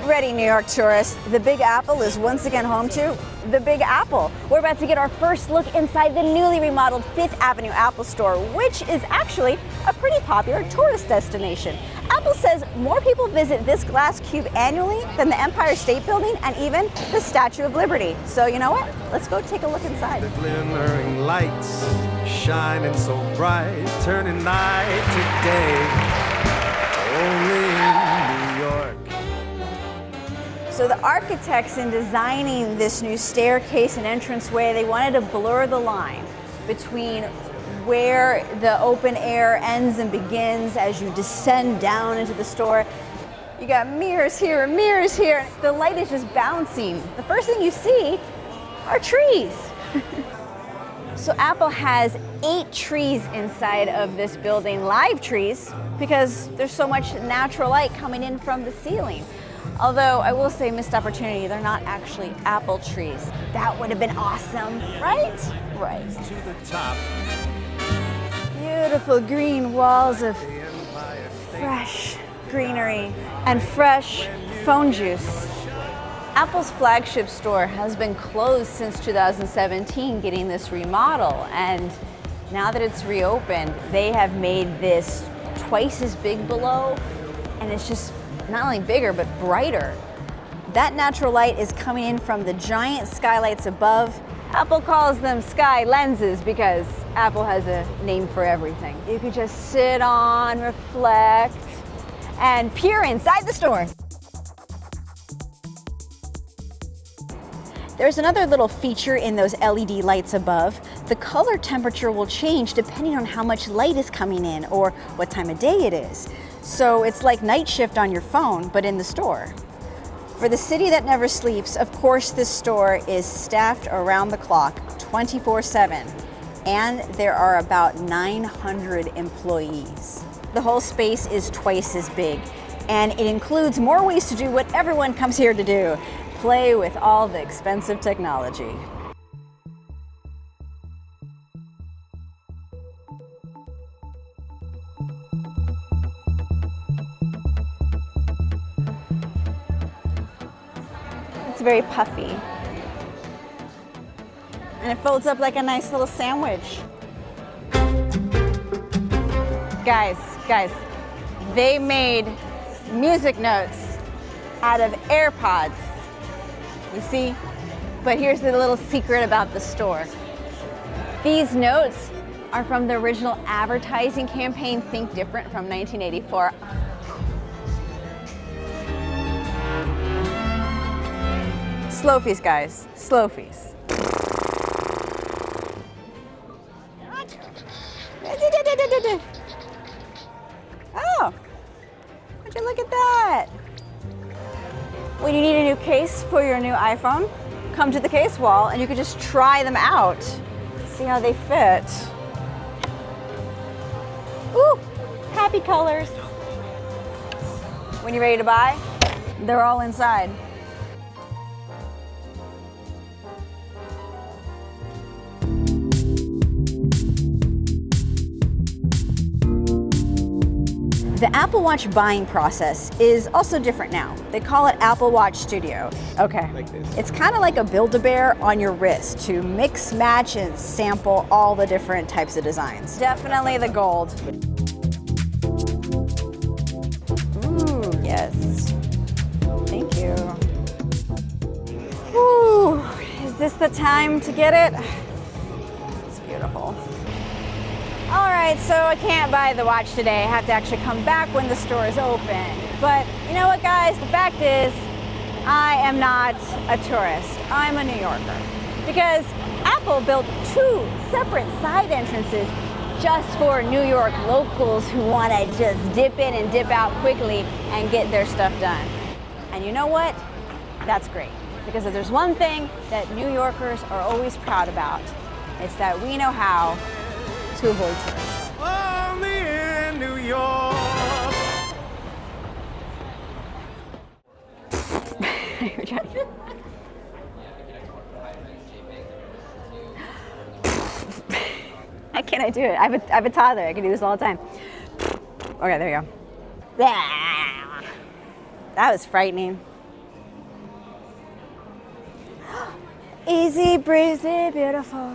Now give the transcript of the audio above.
Get ready, New York tourists. The Big Apple is once again home to the Big Apple. We're about to get our first look inside the newly remodeled Fifth Avenue Apple Store, which is actually a pretty popular tourist destination. Apple says more people visit this glass cube annually than the Empire State Building and even the Statue of Liberty. So you know what? Let's go take a look inside. The glimmering lights shining so bright, turning night to day. Only in New York. So the architects, in designing this new staircase and entranceway, they wanted to blur the line between where the open air ends and begins as you descend down into the store. You got mirrors here and mirrors here. The light is just bouncing. The first thing you see are trees. So Apple has 8 trees inside of this building, live trees, because there's so much natural light coming in from the ceiling. Although I will say, missed opportunity, they're not actually apple trees. That would have been awesome, right? Right. To the top. Beautiful green walls of fresh greenery and fresh phone juice. Apple's flagship store has been closed since 2017, getting this remodel, and now that it's reopened, they have made this twice as big below, and it's just not only bigger, but brighter. That natural light is coming in from the giant skylights above. Apple calls them sky lenses because Apple has a name for everything. You can just sit on, reflect, and peer inside the store. There's another little feature in those LED lights above. The color temperature will change depending on how much light is coming in or what time of day it is. So it's like night shift on your phone, but in the store. For the city that never sleeps, of course, this store is staffed around the clock, 24/7, and there are about 900 employees. The whole space is twice as big, and it includes more ways to do what everyone comes here to do, play with all the expensive technology. It's very puffy. And it folds up like a nice little sandwich. Guys, they made music notes out of Airpods. You see? But here's the little secret about the store. These notes are from the original advertising campaign, Think Different, from 1984. Slow-fees, guys, slow-fees. Oh, would you look at that? When you need a new case for your new iPhone, come to the case wall and you can just try them out. See how they fit. Ooh, happy colors. When you're ready to buy, they're all inside. The Apple Watch buying process is also different now. They call it Apple Watch Studio. Okay. Like this. It's kind of like a Build-A-Bear on your wrist to mix, match, and sample all the different types of designs. Definitely the gold. Ooh, yes. Thank you. Ooh, is this the time to get it? It's beautiful. All right, so I can't buy the watch today. I have to actually come back when the store is open. But you know what, guys? The fact is, I am not a tourist. I'm a New Yorker. Because Apple built 2 separate side entrances just for New York locals who want to just dip in and dip out quickly and get their stuff done. And you know what? That's great. Because if there's one thing that New Yorkers are always proud about, it's that we know how to avoid tourists. Only in New York. How can I do it? I have a toddler. I can do this all the time. Okay, there you go. That was frightening. Easy breezy, beautiful.